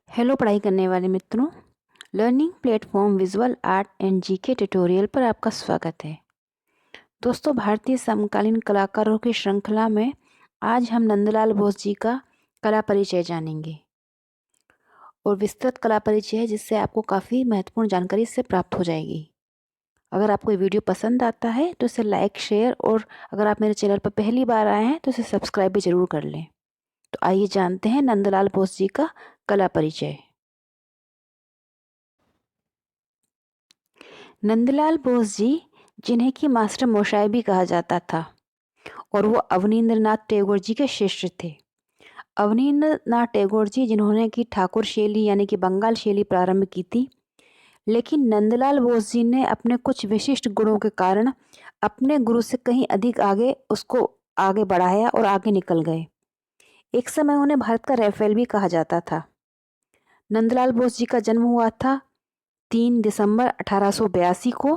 Hello पढ़ाई करने वाले मित्रों। Learning platform visual art and GK tutorial पर आपका स्वागत है। दोस्तों, भारतीय समकालीन कलाकारों की श्रृंखला में आज हम नंदलाल बोस जी का कला परिचय जानेंगे और विस्तृत कला परिचय है जिससे आपको काफ़ी महत्वपूर्ण जानकारी इससे प्राप्त हो जाएगी। अगर आपको ये वीडियो पसंद आता है तो इसे लाइक, शेयर और अगर आप मेरे चैनल पर पहली बार आए हैं तो इसे सब्सक्राइब भी ज़रूर कर लें। तो आइए जानते हैं नंदलाल बोस जी का कला परिचय। नंदलाल बोस जी, जिन्हें कि मास्टर मोशाय भी कहा जाता था, और वो अवनींद्रनाथ टैगोर जी के शिष्य थे। अवनींद्रनाथ टैगोर जी जिन्होंने कि ठाकुर शैली यानी कि बंगाल शैली प्रारंभ की थी, लेकिन नंदलाल बोस जी ने अपने कुछ विशिष्ट गुणों के कारण अपने गुरु से कहीं अधिक आगे उसको आगे बढ़ाया और आगे निकल गए। एक समय उन्हें भारत का रैफेल भी कहा जाता था। नंदलाल बोस जी का जन्म हुआ था 3 दिसंबर 1882 को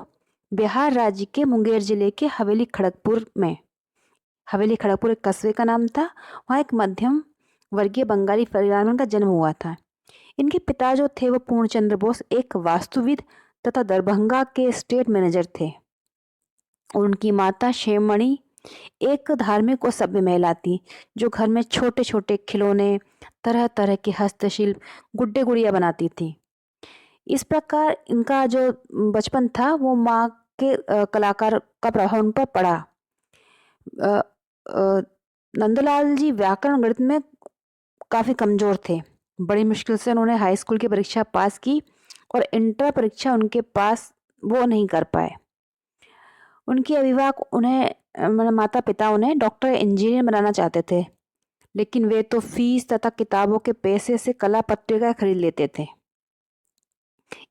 बिहार राज्य के मुंगेर जिले के हवेली खड़गपुर में। हवेली खड़गपुर एक कस्बे का नाम था। वहाँ एक मध्यम वर्गीय बंगाली परिवार में उनका जन्म हुआ था। इनके पिता जो थे वो पूर्णचंद्र बोस एक वास्तुविद तथा दरभंगा के स्टेट मैनेजर थे, और उनकी माता शेममणि एक धार्मिक और सभ्य महिला थी जो घर में छोटे छोटे खिलौने, तरह तरह के हस्तशिल्प, गुड्डे गुड़िया बनाती थी। इस प्रकार इनका जो बचपन था वो माँ के कलाकार का प्रभाव उन पर पड़ा। अ, अ, नंदलाल जी व्याकरण गणित में काफ़ी कमज़ोर थे। बड़ी मुश्किल से उन्होंने हाई स्कूल की परीक्षा पास की और इंटर परीक्षा उनके पास वो नहीं कर पाए। उनके अभिभावक उन्हें मतलब माता पिता उन्हें डॉक्टर इंजीनियर बनाना चाहते थे, लेकिन वे तो फीस तथा किताबों के पैसे से कला पत्रिका खरीद लेते थे।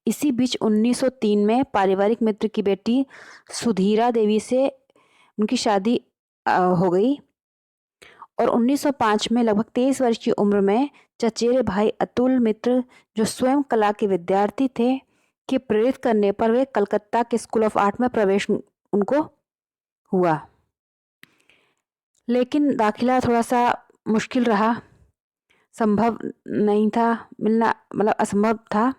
इसी बीच 1903 में पारिवारिक मित्र की बेटी सुधीरा देवी से उनकी शादी हो गई, और 1905 में लगभग 23 वर्ष की उम्र में चचेरे भाई अतुल मित्र, जो स्वयं कला के विद्यार्थी थे, के प्रेरित करने पर वे कलकत्ता के स्कूल ऑफ आर्ट में प्रवेश उनको हुआ, लेकिन दाखिला थोड़ा सा मुश्किल रहा, संभव नहीं था मिलना, मतलब असंभव था।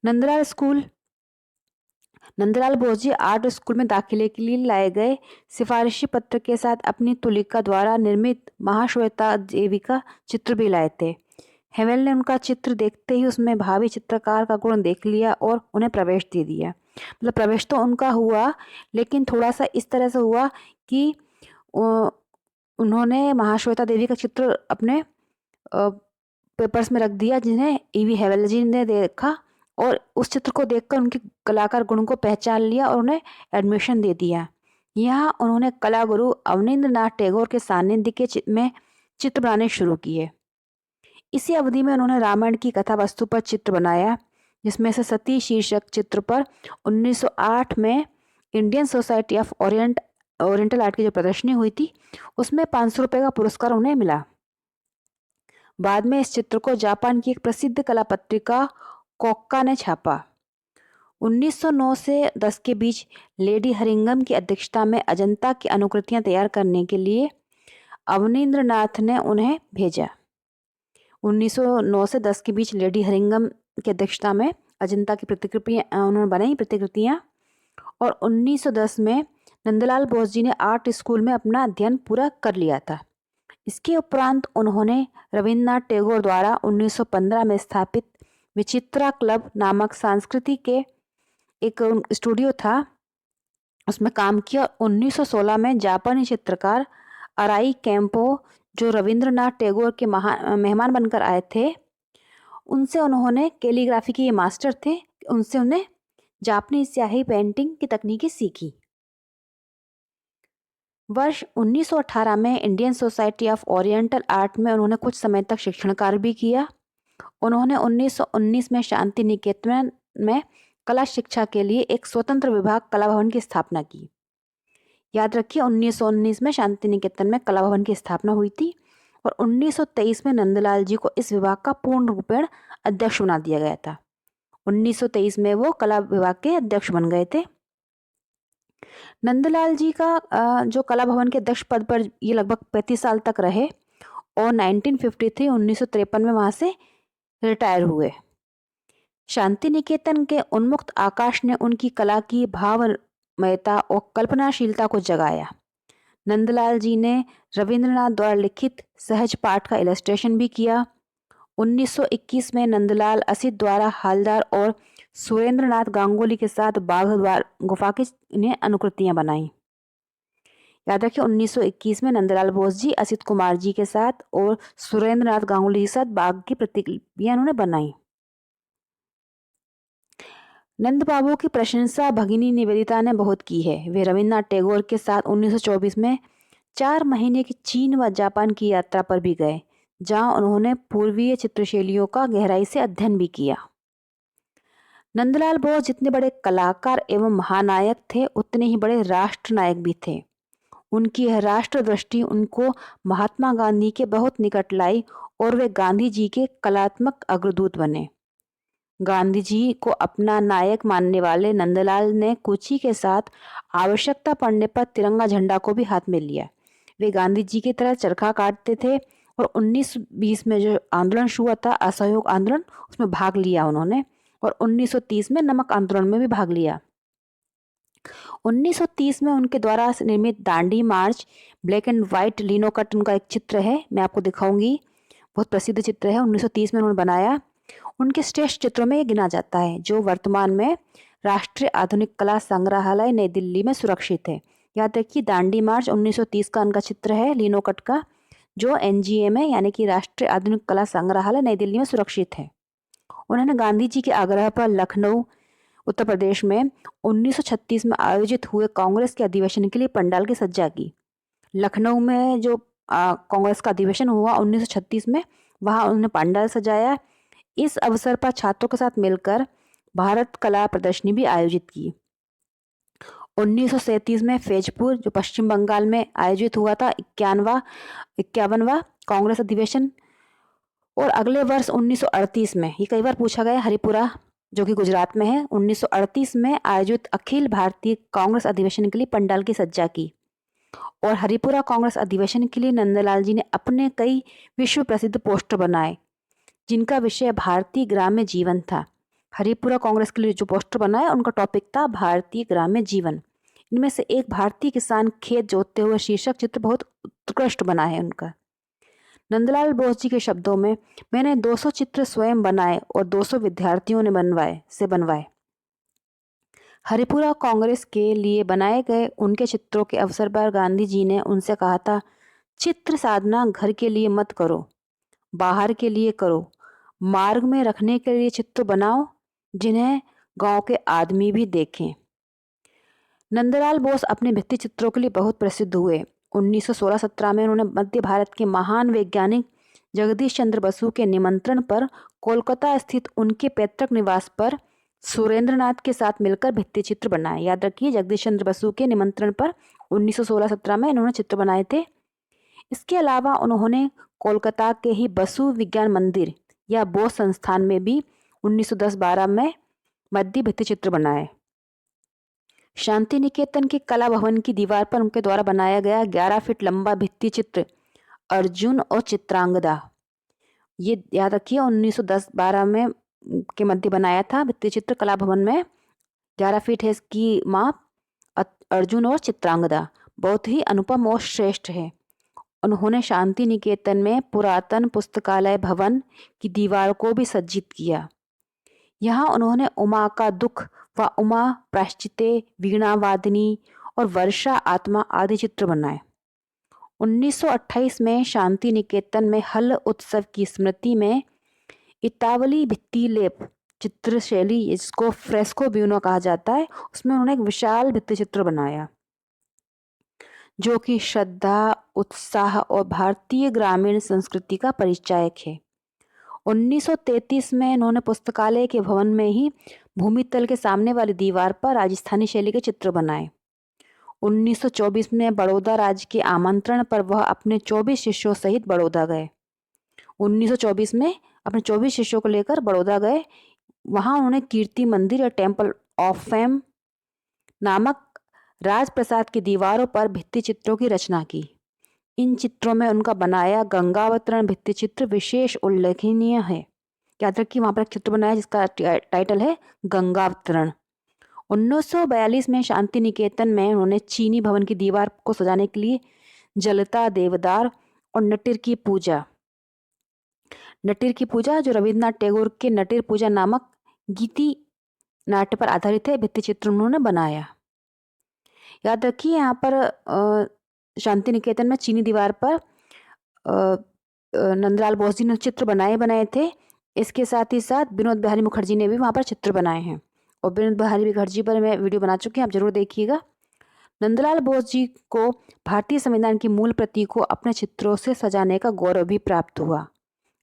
Nandlal school Nandlal Bose ji art school में दाखिले के लिए लाए गए सिफारिशी पत्र के साथ अपनी तुलिका द्वारा निर्मित महाश्वेता देवी का चित्र भी लाए थे। हेवेल ने उनका चित्र देखते ही उसमें भावी चित्रकार का गुण देख लिया और उन्हें प्रवेश दे दिया। मतलब प्रवेश तो उनका हुआ, लेकिन थोड़ा सा इस तरह से हुआ कि उन्होंने महाश्वेता देवी का चित्र अपने पेपर्स में रख दिया, जिन्हें ईवी हेवेल जी ने देखा और उस चित्र को देखकर उनके कलाकार गुण को पहचान लिया और उन्हें एडमिशन दे दिया। यहाँ उन्होंने कला गुरु अवनींद्रनाथ टैगोर के सानिध्य के में चित्र बनाने शुरू किए। इसी अवधि में उन्होंने रामायण की कथा वस्तु पर चित्र बनाया, जिसमें से सती शीर्षक चित्र पर 1908 में Indian society of oriental art की जो प्रदर्शनी हुई थी उसमें 500 रुपये का पुरस्कार उन्हें मिला। बाद में इस चित्र को जापान की एक प्रसिद्ध कला पत्रिका कोक्का ने छापा। 1909 से 10 के बीच लेडी हरिंगम की अध्यक्षता में अजंता की अनुकृतियां तैयार करने के लिए अवनींद्रनाथ ने उन्हें भेजा। 1909 से 10 के बीच लेडी हरिंगम की अध्यक्षता में अजंता की प्रतिकृतियां उन्होंने बनाई प्रतिकृतियां, और 1910 में नंदलाल बोस जी ने आर्ट स्कूल में अपना अध्ययन पूरा कर लिया था। इसके उपरांत उन्होंने रविन्द्रनाथ टैगोर द्वारा 1915 में स्थापित विचित्रा क्लब नामक संस्कृति के एक स्टूडियो था, उसमें काम किया। 1916 में जापानी चित्रकार अराई कैंपो, जो रविंद्रनाथ टैगोर के मेहमान बनकर आए थे, उनसे उन्होंने कैलीग्राफी के ये मास्टर थे, उनसे उन्हें जापानी स्याही पेंटिंग की तकनीकें सीखी। वर्ष 1918 में Indian society of oriental art में उन्होंने कुछ समय तक शिक्षण कार्य भी किया। उन्होंने 1919 में शांति निकेतन में कला शिक्षा के लिए एक स्वतंत्र विभाग कला भवन की स्थापना की। याद रखिए, 1919 में शांति निकेतन में कला भवन की स्थापना हुई थी, और 1923 में नंदलाल जी को इस विभाग का पूर्ण रूपेण अध्यक्ष बना दिया गया था। 1923 में वो कला विभाग के अध्यक्ष बन गए थे। नंदलाल जी का जो कला भवन के अध्यक्ष पद पर ये लगभग 35 साल तक रहे, और 1953 1953 में वहाँ से रिटायर हुए। शांति निकेतन के उन्मुक्त आकाश ने उनकी कला की भावमयता और कल्पनाशीलता को जगाया। नंदलाल जी ने रविंद्रनाथ द्वारा लिखित सहज पाठ का इलस्ट्रेशन भी किया। 1921 में नंदलाल असित द्वारा हालदार और सुरेंद्रनाथ गांगुली के साथ बाघ गुफा की ने अनुकृतियां बनाई। याद रखिए 1921 में नंदलाल बोस जी असित कुमार जी के साथ और सुरेंद्रनाथ गांगुली के साथ बाघ की प्रतिलिपियां उन्होंने बनाई। नंद बाबू की प्रशंसा भगिनी निवेदिता ने बहुत की है। वे रविन्द्रनाथ टैगोर के साथ 1924 में 4 महीने की चीन व जापान की यात्रा पर भी गए, जहां उन्होंने पूर्वीय चित्रशैलियों का गहराई से अध्ययन भी किया। नंदलाल बोस जितने बड़े कलाकार एवं महानायक थे, उतने ही बड़े राष्ट्र नायक भी थे। उनकी यह राष्ट्र दृष्टि उनको महात्मा गांधी के बहुत निकट लाई और वे गांधी जी के कलात्मक अग्रदूत बने। गांधी जी को अपना नायक मानने वाले नंदलाल ने कुची के साथ आवश्यकता पड़ने पर तिरंगा झंडा को भी हाथ में लिया। वे गांधी जी की तरह चरखा काटते थे और 1920 में जो आंदोलन शुरू हुआ था, असहयोग आंदोलन, उसमें भाग लिया उन्होंने और 1930 में नमक आंदोलन में भी भाग लिया। 1930 में उनके द्वारा निर्मित दांडी मार्च ब्लैक एंड व्हाइट लिनोकट उनका एक चित्र है, मैं आपको दिखाऊंगी। बहुत प्रसिद्ध चित्र है, 1930 में उन्होंने बनाया। उनके श्रेष्ठ चित्रों में गिना जाता है, जो वर्तमान में राष्ट्रीय आधुनिक कला संग्रहालय नई दिल्ली में सुरक्षित है। याद रखिए दांडी मार्च 1930 का उनका चित्र है लिनोकट का, जो एनजीए में यानी कि राष्ट्रीय आधुनिक कला संग्रहालय नई दिल्ली में सुरक्षित है। उन्होंने गांधी जी के आग्रह पर लखनऊ उत्तर प्रदेश में 1936 में आयोजित हुए कांग्रेस के अधिवेशन के लिए पंडाल की सज्जा की। लखनऊ में जो कांग्रेस का अधिवेशन हुआ 1936 में, वहां उन्होंने पंडाल सजाया। इस अवसर पर छात्रों के साथ मिलकर भारत कला प्रदर्शनी भी आयोजित की। 1937 में फैजपुर जो पश्चिम बंगाल में आयोजित हुआ था 51वां कांग्रेस अधिवेशन। और अगले वर्ष 1938 में, ये कई बार पूछा गया, हरिपुरा जो कि गुजरात में है, 1938 में आयोजित अखिल भारतीय कांग्रेस अधिवेशन के लिए पंडाल की सज्जा की। और हरिपुरा कांग्रेस अधिवेशन के लिए नंदलाल जी ने अपने कई विश्व प्रसिद्ध पोस्टर बनाए, जिनका विषय भारतीय ग्राम्य जीवन था। हरिपुरा कांग्रेस के लिए जो पोस्टर बनाए उनका टॉपिक था भारतीय ग्राम्य जीवन। इनमें से एक भारतीय किसान खेत जोतते हुए शीर्षक चित्र बहुत उत्कृष्ट बना है उनका। नंदलाल बोस जी के शब्दों में, मैंने 200 चित्र स्वयं बनाए और 200 विद्यार्थियों ने बनवाए। हरिपुरा कांग्रेस के लिए बनाए गए उनके चित्रों के अवसर पर गांधी जी ने उनसे कहा था, चित्र साधना घर के लिए मत करो, बाहर के लिए करो। मार्ग में रखने के लिए चित्र बनाओ, जिन्हें गांव के आदमी भी देखें। नंदलाल बोस अपने भित्ति चित्रों के लिए बहुत प्रसिद्ध हुए। 1916-17 में उन्होंने मध्य भारत के महान वैज्ञानिक जगदीश चंद्र बसु के निमंत्रण पर कोलकाता स्थित उनके पैतृक निवास पर सुरेंद्रनाथ के साथ मिलकर भित्ति चित्र बनाए। याद रखिए जगदीश चंद्र बसु के निमंत्रण पर 1916-17 में इन्होंने चित्र बनाए थे। इसके अलावा उन्होंने कोलकाता के ही बसु विज्ञान मंदिर या बोस संस्थान में भी 1910-12 में मध्य भित्ति चित्र बनाए। शांति निकेतन के कला भवन की दीवार पर उनके द्वारा बनाया गया 11 फीट लंबा भित्ति चित्र अर्जुन और चित्रांगदा, ये याद रखिए 1910-12 में के मध्य बनाया था भित्ति चित्र कला भवन में। 11 फीट है इसकी माप। अर्जुन और चित्रांगदा बहुत ही अनुपम और श्रेष्ठ है। उन्होंने शांति निकेतन में पुरातन पुस्तकालय भवन की दीवार को भी सज्जित किया। यहाँ उन्होंने उमा का दुख व उमा प्रायश्चिते, वीणा वादिनी और वर्षा आत्मा आदि चित्र बनाए। 1928 में शांति निकेतन में हल उत्सव की स्मृति में इतावली भित्ति लेप चित्रशैली, जिसको फ्रेस्को ब्यूनो कहा जाता है, उसमें उन्होंने एक विशाल भित्ति चित्र बनाया जो कि श्रद्धा, उत्साह और भारतीय ग्रामीण संस्कृति का परिचायक है। 1933 में इन्होंने पुस्तकालय के भवन में ही भूमितल के सामने वाली दीवार पर राजस्थानी शैली के चित्र बनाए। 1924 में बड़ौदा राज्य के आमंत्रण पर वह अपने 24 शिष्यों सहित बड़ौदा गए। 1924 में अपने 24 शिष्यों को लेकर बड़ौदा गए। वहां उन्होंने कीर्ति मंदिर या टेम्पल ऑफ फेम नामक राजप्रसाद की दीवारों पर भित्ति चित्रों की रचना की। इन चित्रों में उनका बनाया गंगावतरण भित्ति चित्र विशेष उल्लेखनीय है। याद रखिए, वहाँ पर एक चित्र बनाया जिसका टाइटल है गंगावतरण। 1942 में शांति निकेतन में उन्होंने चीनी भवन की दीवार को सजाने के लिए जलता, देवदार और नटीर की पूजा जो रविन्द्रनाथ टैगोर के नटीर पूजा नामक गीति नाट्य पर आधारित है, भित्ति चित्र उन्होंने बनाया। याद रखिए, यहाँ पर शांति निकेतन में चीनी दीवार पर नंदलाल बोस जी ने चित्र बनाए थे। इसके साथ ही साथ विनोद बिहारी मुखर्जी ने भी वहाँ पर चित्र बनाए हैं, और विनोद बिहारी मुखर्जी पर मैं वीडियो बना चुकी हूँ, आप जरूर देखिएगा। नंदलाल बोस जी को भारतीय संविधान की मूल प्रति को अपने चित्रों से सजाने का गौरव भी प्राप्त हुआ।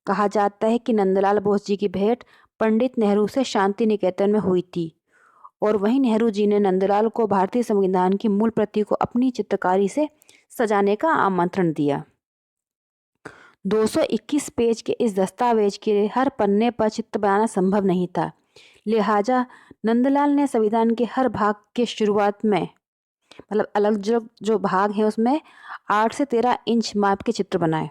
कहा जाता है कि नंदलाल बोस जी की भेंट पंडित नेहरू से शांति निकेतन में हुई थी, और वहीं नेहरू जी ने नंदलाल को भारतीय संविधान की मूल प्रति को अपनी चित्रकारी से सजाने का आमंत्रण दिया। 221 पेज के इस दस्तावेज के हर पन्ने पर चित्र बनाना संभव नहीं था, लिहाजा नंदलाल ने संविधान के हर भाग के शुरुआत में, मतलब अलग जो भाग हैं उसमें 8 से 13 इंच माप के चित्र बनाए।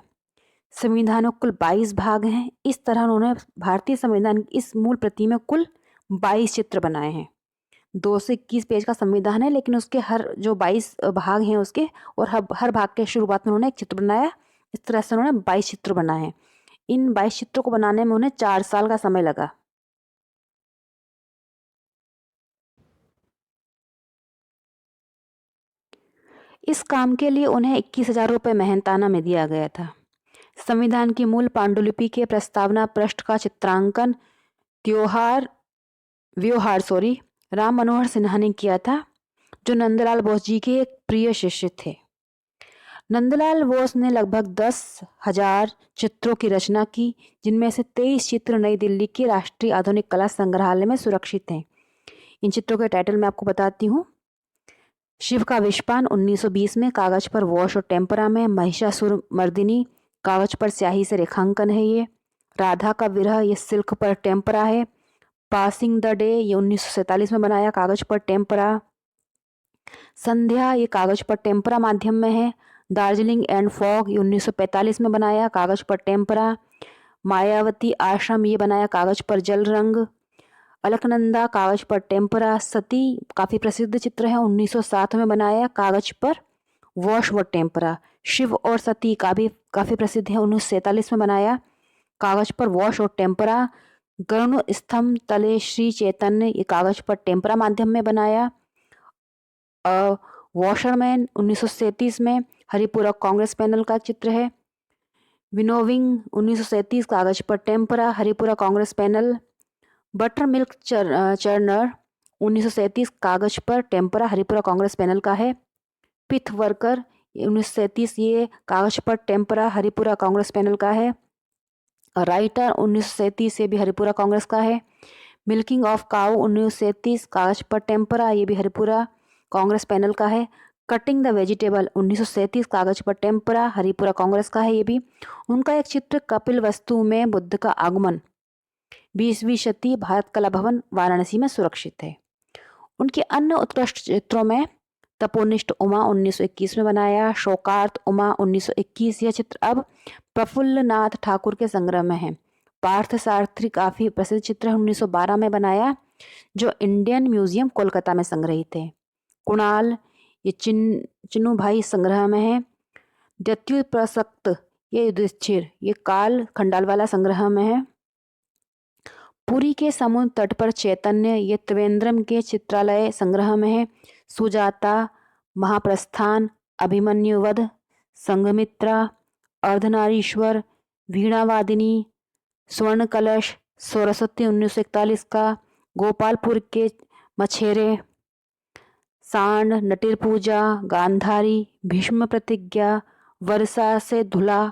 संविधान में कुल 22 भाग हैं। इस तरह उन्होंने भारतीय संविधान की इस मूल प्रति में कुल 22 चित्र बनाए हैं। 221 पेज का संविधान है, लेकिन उसके हर जो 22 भाग हैं उसके, और हर भाग के शुरुआत में उन्होंने एक चित्र बनाया। इस तरह से उन्होंने 22 चित्र बनाए हैं। इन 22 चित्रों को बनाने में उन्हें 4 साल का समय लगा। इस काम के लिए उन्हें 21,000 रुपये मेहनताना में दिया गया था। संविधान की मूल पांडुलिपि के प्रस्तावना पृष्ठ का चित्रांकन व्योहार राम मनोहर सिन्हा ने किया था, जो नंदलाल बोस जी के एक प्रिय शिष्य थे। नंदलाल बोस ने लगभग 10,000 चित्रों की रचना की, जिनमें से 23 चित्र नई दिल्ली के राष्ट्रीय आधुनिक कला संग्रहालय में सुरक्षित हैं। इन चित्रों के टाइटल मैं आपको बताती हूँ। शिव का विषपान 1920 में, कागज पर वॉश और टेम्परा में। महिषासुर मर्दिनी, कागज पर स्याही से रेखांकन है ये। राधा का विरह, ये सिल्क पर टेम्परा है। पासिंग द डे, ये 1947 में बनाया, कागज पर टेम्परा। संध्या, ये कागज पर टेम्परा माध्यम में है। दार्जिलिंग एंड फॉग, ये 1945 में बनाया, कागज पर टेम्परा। मायावती आश्रम, ये बनाया कागज पर जल रंग। अलकनंदा, कागज पर टेम्परा। सती काफ़ी प्रसिद्ध चित्र है, 1907 में बनाया, कागज पर वॉश व टेम्परा। शिव और सती काफ़ी प्रसिद्ध है, 1947 में बनाया, कागज पर वॉश और टेम्परा। गरुण स्तंभ तले श्री चैतन्य, ये कागज पर टेम्परा माध्यम में बनाया। वॉशरमैन 1937 में, हरिपुरा कांग्रेस पैनल का चित्र है। विनोविंग 1937, कागज पर tempera, Haripura Congress panel. Butter milk churner 1937, कागज पर टेम्परा, हरिपुरा कांग्रेस पैनल का है। पिथ वर्कर 1937, ये कागज पर टेम्परा, हरिपुरा कांग्रेस पैनल का है। राइटर 1937, ये भी हरिपुरा कांग्रेस का है। मिल्किंग ऑफ काऊ 1937, कागज पर टेम्परा, ये भी हरिपुरा कांग्रेस पैनल का है। कटिंग द वेजिटेबल 1937, कागज पर टेम्परा, हरिपुरा कांग्रेस का है ये भी। उनका एक चित्र कपिल वस्तु में बुद्ध का आगमन 20वीं शती, भारत कला भवन वाराणसी में सुरक्षित है। उनके अन्य उत्कृष्ट चित्रों में तपोनिष्ठ उमा 1921 में बनाया, शोकार्त उमा 1921, यह चित्र अब प्रफुल्लनाथ ठाकुर के संग्रह में है। पार्थ सारथी काफ़ी प्रसिद्ध चित्र है, 1912 में बनाया, जो इंडियन म्यूजियम कोलकाता में संग्रहित है। कुणाल, ये चिन्नू भाई संग्रह में है। द्युत प्रसक्त, ये युधिष्ठिर, ये काल खंडालवाला संग्रह में है। पुरी के समुद्र तट पर चैतन्य, ये त्रिवेंद्रम के चित्रालय संग्रह में है। सुजाता, महाप्रस्थान, अभिमन्युवध, संघमित्रा, अर्धनारीश्वर, वीणावादिनी, स्वर्ण कलश, सरस्वती 1941 का। गोपालपुर के मछेरे, सांड, नटीर पूजा, गांधारी, भीष्म प्रतिज्ञा, वर्षा से धुला,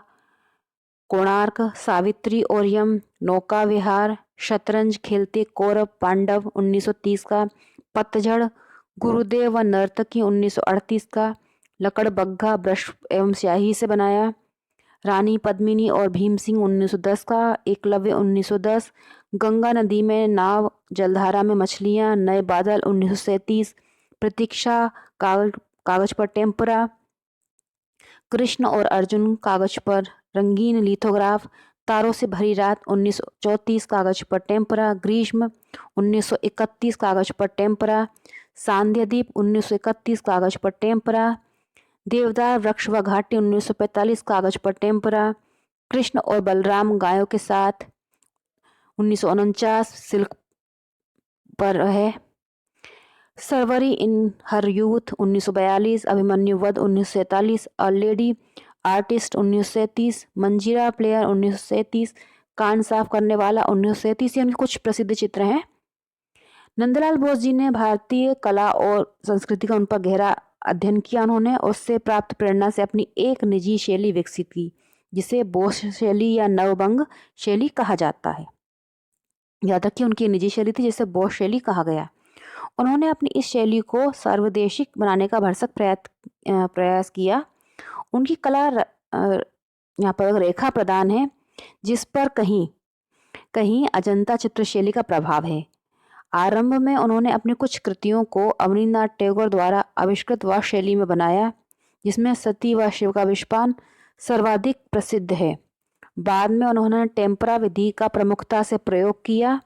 कोणार्क, सावित्री और यम, नौका विहार, शतरंज खेलते कौरव पांडव 1930 का। पतझड़, गुरुदेव व नर्तकी 1938 का। लकड़बग्घा ब्रश एवं स्याही से बनाया। रानी पद्मिनी और भीम सिंह 1910 का। एकलव्य 1910। गंगा नदी में नाव, जलधारा में मछलियाँ, नए बादल 1937। प्रतीक्षा, कागज पर टेम्परा। कृष्ण और अर्जुन, कागज पर रंगीन लिथोग्राफ। तारों से भरी रात 1934 कागज पर टेम्परा, ग्रीष्म 1931 कागज पर टेम्परा, सांध्यदीप 1931 कागज पर टेम्परा, देवदार वृक्ष व घाटी 1945 कागज पर टेम्परा, कृष्ण और बलराम गायों के साथ 1949 सिल्क पर है, सर्वरी इन हर यूथ 1942, अभिमन्यु वध 1947, अ लेडी आर्टिस्ट 1937, मंजीरा प्लेयर 1937, कान साफ करने वाला 1937, ये कुछ प्रसिद्ध चित्र हैं। नंदलाल बोस जी ने भारतीय कला और संस्कृति का उन पर गहरा अध्ययन किया उन्होंने, उससे प्राप्त प्रेरणा से अपनी एक निजी शैली विकसित की जिसे बोस शैली या नवबंग शैली कहा जाता है। याद रखिए उनकी निजी शैली थी जिसे बोस शैली कहा गया। उन्होंने अपनी इस शैली को सर्वदेशिक बनाने का भरसक प्रयास किया। उनकी कला यहाँ पर रेखा प्रदान है जिस पर कहीं कहीं अजंता चित्रशैली का प्रभाव है। आरंभ में उन्होंने अपनी कुछ कृतियों को अवनींद्रनाथ टैगोर द्वारा आविष्कृत वाक शैली में बनाया जिसमें सती व शिव का विष्पान सर्वाधिक प्रसिद्ध है। बाद में उन्होंने टेम्परा विधि का प्रमुखता से प्रयोग किया।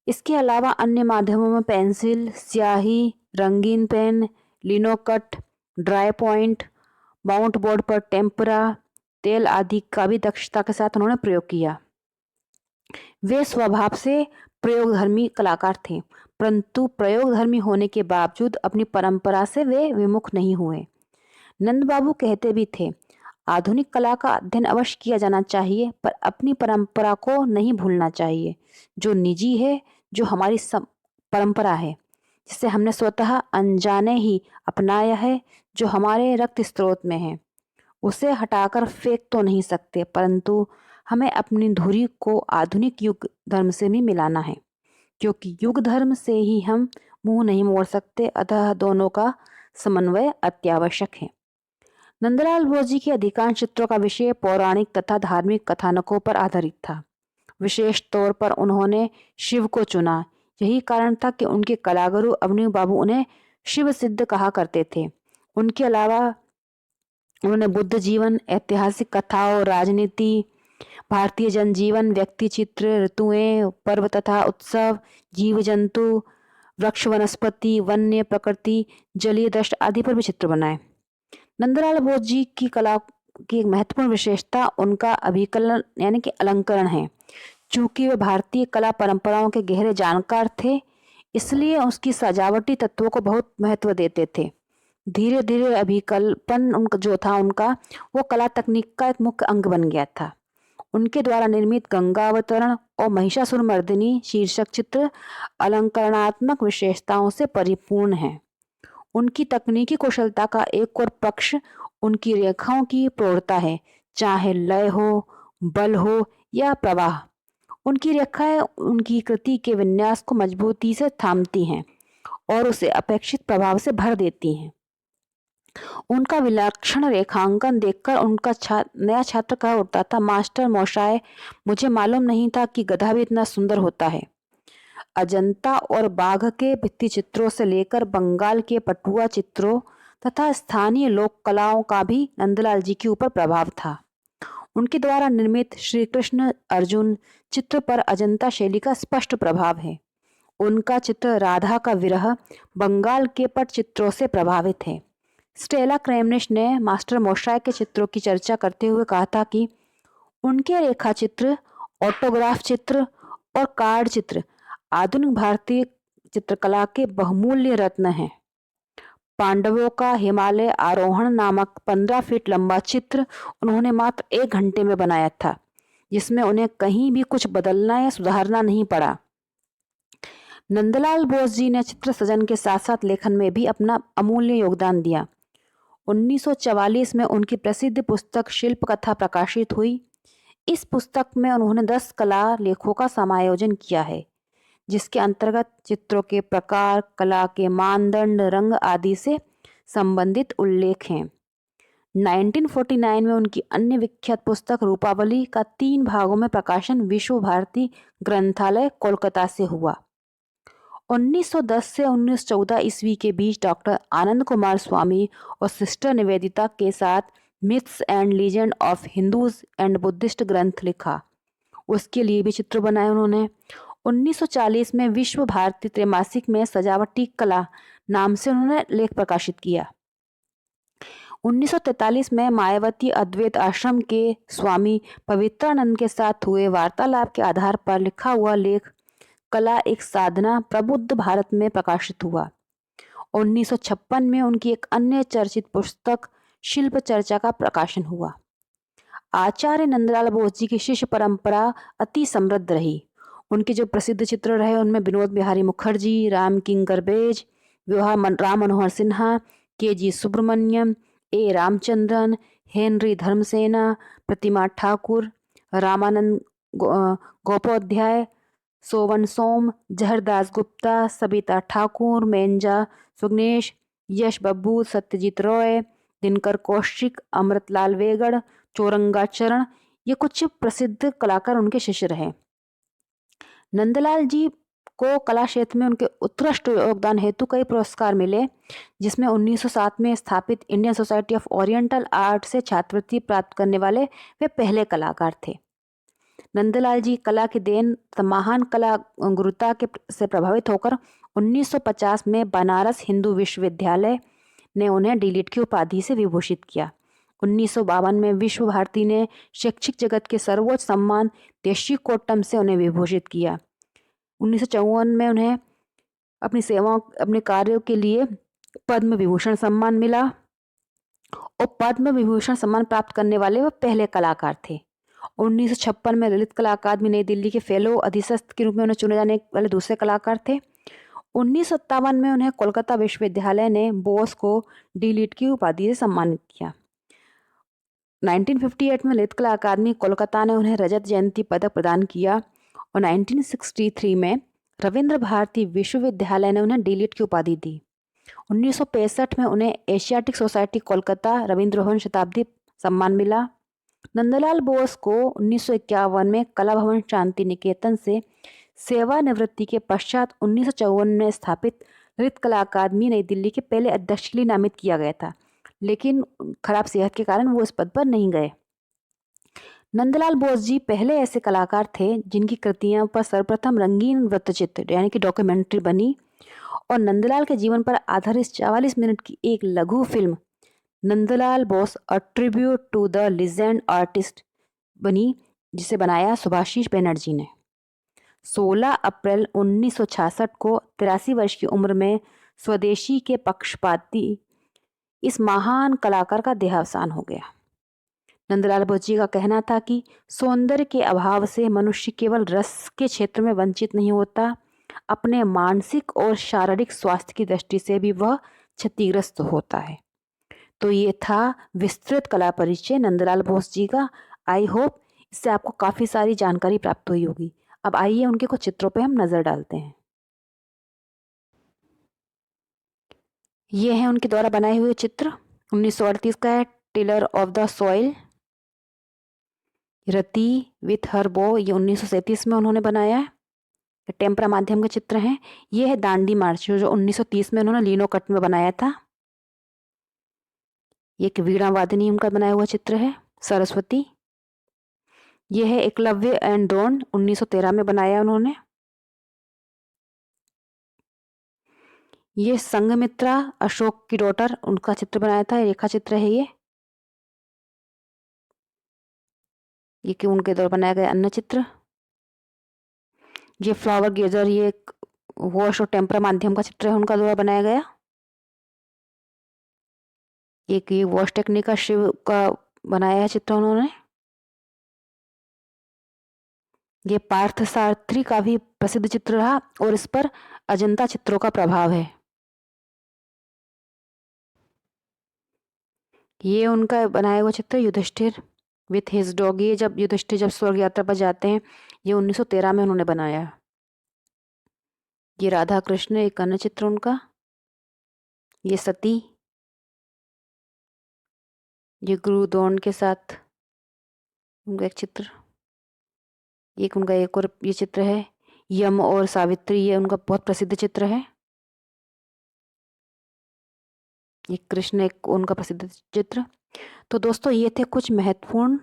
इसके अलावा अन्य माध्यमों में पेंसिल, स्याही, रंगीन pen, linocut, dry point, mount board पर टेम्परा, तेल आदि का भी दक्षता के साथ उन्होंने प्रयोग किया। वे स्वभाव से प्रयोगधर्मी कलाकार थे, परंतु प्रयोगधर्मी होने के बावजूद अपनी परंपरा से वे विमुख नहीं हुए। नंद बाबू कहते भी थे, आधुनिक कला का अध्ययन अवश्य किया जाना चाहिए पर अपनी परंपरा को नहीं भूलना चाहिए, जो निजी है, जो हमारी परंपरा है, जिसे हमने स्वतः अनजाने ही अपनाया है, जो हमारे रक्त स्रोत में है। उसे हटाकर फेंक तो नहीं सकते, परंतु हमें अपनी धुरी को आधुनिक युग धर्म से भी मिलाना है, क्योंकि युग धर्म से ही हम मुंह नहीं मोड़ सकते, अतः दोनों का समन्वय अत्यावश्यक है। नंदलाल बोस जी के अधिकांश चित्रों का विषय पौराणिक तथा धार्मिक कथानकों पर आधारित था। विशेष तौर पर उन्होंने शिव को चुना। यही कारण था कि उनके कलागुरु अवनी बाबू उन्हें शिव सिद्ध कहा करते थे। उनके अलावा उन्होंने बुद्ध जीवन, ऐतिहासिक कथाओं, राजनीति, भारतीय जनजीवन, व्यक्ति चित्र, ऋतुएं, पर्व तथा उत्सव, जीव जंतु, वृक्ष, वनस्पति, वन्य प्रकृति, जलीय दृश्य आदि पर भी चित्र बनाए। नंदलाल बोस जी की कला की एक महत्वपूर्ण विशेषता उनका अभिकलन यानी कि अलंकरण है। चूंकि वे भारतीय कला परंपराओं के गहरे जानकार थे, इसलिए उसकी सजावटी तत्वों को बहुत महत्व देते थे। धीरे धीरे अभिकल्पन उनका जो था उनका वो कला तकनीक का एक मुख्य अंग बन गया था। उनके द्वारा निर्मित गंगा अवतरण और महिषासुर मर्दिनी शीर्षक चित्र अलंकरणात्मक विशेषताओं से परिपूर्ण हैं। उनकी तकनीकी कुशलता का एक और पक्ष उनकी रेखाओं की प्रौढ़ता है, चाहे लय हो, बल हो या प्रवाह। उनकी रेखाएं उनकी कृति के विन्यास को मजबूती से थामती हैं और उसे अपेक्षित प्रभाव से भर देती हैं। उनका विलक्षण रेखांकन देखकर उनका नया छात्र कह उठता था, मास्टर मोशाय, मुझे मालूम नहीं था कि गधा भी इतना सुंदर होता है। अजंता और बाघ के भित्ति चित्रों से लेकर बंगाल के पटुआ चित्रों तथा स्थानीय लोक कलाओं का भी नंदलाल जी के ऊपर प्रभाव था। उनके द्वारा निर्मित श्री कृष्ण अर्जुन चित्र पर अजंता शैली का स्पष्ट प्रभाव है। उनका चित्र राधा का विरह बंगाल के पट चित्रों से प्रभावित है। स्टेला क्रेमनिश ने मास्टर मोशाय के चित्रों की चर्चा करते हुए कहा था कि उनके रेखा चित्र, ऑटोग्राफ चित्र और कार्ड चित्र आधुनिक भारतीय चित्रकला के बहुमूल्य रत्न हैं। पांडवों का हिमालय आरोहण नामक 15 फीट लंबा चित्र उन्होंने मात्र 1 घंटे में बनाया था, जिसमें उन्हें कहीं भी कुछ बदलना या सुधारना नहीं पड़ा। नंदलाल बोस जी ने चित्र सृजन के साथ साथ लेखन में भी अपना अमूल्य योगदान दिया। 1944 में उनकी प्रसिद्ध पुस्तक शिल्प कथा प्रकाशित हुई। इस पुस्तक में उन्होंने 10 कला लेखों का समायोजन किया है, जिसके अंतर्गत चित्रों के प्रकार, कला के मानदंड, रंग आदि से संबंधित उल्लेख हैं। 1949 में उनकी अन्य विख्यात पुस्तक रूपावली का 3 भागों में प्रकाशन विश्व भारती ग्रंथालय कोलकाता से हुआ। 1910 से 1914 ईस्वी के बीच डॉक्टर आनंद कुमार स्वामी और सिस्टर निवेदिता के साथ myths and legend of Hindus and Buddhist ग्रंथ लिखा, उसके लिए भी चित्र बनाए उन्होंने। 1940 में विश्व भारती त्रैमासिक में सजावटी कला नाम से उन्होंने लेख प्रकाशित किया। 1943 में मायावती अद्वैत आश्रम के स्वामी पवित्रानंद के साथ हुए वार्तालाप के आधार पर लिखा हुआ लेख कला एक साधना प्रबुद्ध भारत में प्रकाशित हुआ। 1956 में उनकी एक अन्य चर्चित पुस्तक शिल्प चर्चा का प्रकाशन हुआ। आचार्य नंदलाल बोस जी की शिष्य परंपरा अति समृद्ध रही। उनके जो प्रसिद्ध चित्र रहे उनमें विनोद बिहारी मुखर्जी, राम किंग गर्बेज, राम मनोहर सिन्हा, के.जी. सुब्रमण्यम, ए. रामचंद्रन, हेनरी धर्मसेना, प्रतिमा ठाकुर, रामानंद गोपोध्याय, सोवन सोम, जहरदास गुप्ता, सबिता ठाकुर, मेंजा सुगनेश, यश बब्बू, सत्यजीत रॉय, दिनकर कौशिक, अमृतलाल वेगड़, चौरंगा चरण, ये कुछ प्रसिद्ध कलाकार उनके शिष्य रहे। नंदलाल जी को कला क्षेत्र में उनके उत्कृष्ट योगदान हेतु कई पुरस्कार मिले, जिसमें 1907 में स्थापित Indian society of oriental art से छात्रवृत्ति प्राप्त करने वाले वे पहले कलाकार थे। नंदलाल जी कला की देन महान कला गुरुता के से प्रभावित होकर 1950 में बनारस हिंदू विश्वविद्यालय ने उन्हें डीलिट की उपाधि से विभूषित किया। 1952 में विश्व भारती ने शैक्षिक जगत के सर्वोच्च सम्मान देशी कोट्टम से उन्हें विभूषित किया। 1954 में उन्हें अपनी सेवाओं अपने कार्यों के लिए पद्म विभूषण सम्मान मिला और पद्म विभूषण सम्मान प्राप्त करने वाले वह पहले कलाकार थे। 1956 में ललित कला अकादमी नई दिल्ली के फेलो अधिशस्त के रूप में उन्हें चुने जाने वाले दूसरे कलाकार थे। 1957 में उन्हें कोलकाता विश्वविद्यालय ने बोस को डीलिट की उपाधि से सम्मानित किया। 1958 में ललित कला अकादमी कोलकाता ने उन्हें रजत जयंती पदक प्रदान किया और 1963 में रविंद्र भारती विश्वविद्यालय ने उन्हें डीलिट की उपाधि दी। 1965 में उन्हें एशियाटिक सोसाइटी कोलकाता रविंद्र भवन शताब्दी सम्मान मिला। नंदलाल बोस को 1951 में कला भवन शांति निकेतन से सेवानिवृत्ति के पश्चात 1954 में स्थापित ललित कला अकादमी नई दिल्ली के पहले अध्यक्ष के लिए नामित किया गया था, लेकिन खराब सेहत के कारण वो इस पद पर नहीं गए। नंदलाल बोस जी पहले ऐसे कलाकार थे जिनकी कृतियों पर सर्वप्रथम रंगीन वृत्तचित्र यानी कि डॉक्यूमेंट्री बनी और नंदलाल के जीवन पर आधारित 44 मिनट की एक लघु film Nandalal Bose a tribute to the legend artist बनी, जिसे बनाया सुभाषिस बनर्जी ने। 16 अप्रैल 1966 को 83 वर्ष की उम्र में स्वदेशी के पक्षपाती इस महान कलाकार का देहावसान हो गया। नंदलाल बोस जी का कहना था कि सौंदर्य के अभाव से मनुष्य केवल रस के क्षेत्र में वंचित नहीं होता, अपने मानसिक और शारीरिक स्वास्थ्य की दृष्टि से भी वह क्षतिग्रस्त होता है। तो ये था विस्तृत कला परिचय नंदलाल बोस जी का। आई होप इससे आपको काफ़ी सारी जानकारी प्राप्त हुई होगी। अब आइए उनके कुछ चित्रों पे हम नज़र डालते हैं। ये है उनके द्वारा बनाए हुए चित्र। 1938 का है tiller of the soil. Rati with her बो, ये 1937 में उन्होंने बनाया है। टेम्परा माध्यम के चित्र हैं। ये है दांडी मार्च जो 1930 में उन्होंने लीनो कट में बनाया था। ये एक वीणा वादनी उनका बनाया हुआ चित्र है सरस्वती। ये है एकलव्य एंड द्रोण 1913 में बनाया उन्होंने। ये संघमित्रा अशोक की डॉटर उनका चित्र बनाया था, रेखा चित्र है ये कि उनके द्वारा बनाया गया अन्य चित्र। ये फ्लावर गेजर, ये एक वॉश और टेम्परा माध्यम का चित्र है उनका द्वारा बनाया गया। एक ये वॉश टेक्निक का शिव का बनाया है चित्र उन्होंने। ये पार्थ सारथी का भी प्रसिद्ध चित्र रहा और इस पर अजंता चित्रों का प्रभाव है। ये उनका बनाया हुआ चित्र युधिष्ठिर विथ हिज डॉग। ये जब युधिष्ठिर जब स्वर्ग यात्रा पर जाते हैं, ये 1913 में उन्होंने बनाया। ये राधा कृष्ण एक अन्य चित्र उनका। ये सती, ये गुरु द्रोण के साथ उनका एक चित्र। एक उनका एक और ये चित्र है यम और सावित्री, ये उनका बहुत प्रसिद्ध चित्र है। ये कृष्ण एक उनका प्रसिद्ध चित्र। तो दोस्तों ये थे कुछ महत्वपूर्ण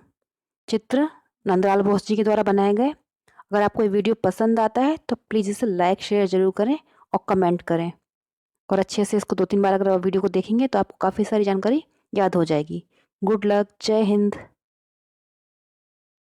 चित्र नंदलाल बोस जी के द्वारा बनाए गए। अगर आपको ये वीडियो पसंद आता है तो प्लीज़ इसे लाइक शेयर ज़रूर करें और कमेंट करें, और अच्छे से इसको 2-3 बार अगर आप वीडियो को देखेंगे तो आपको काफ़ी सारी जानकारी याद हो जाएगी। गुड लक, जय हिंद।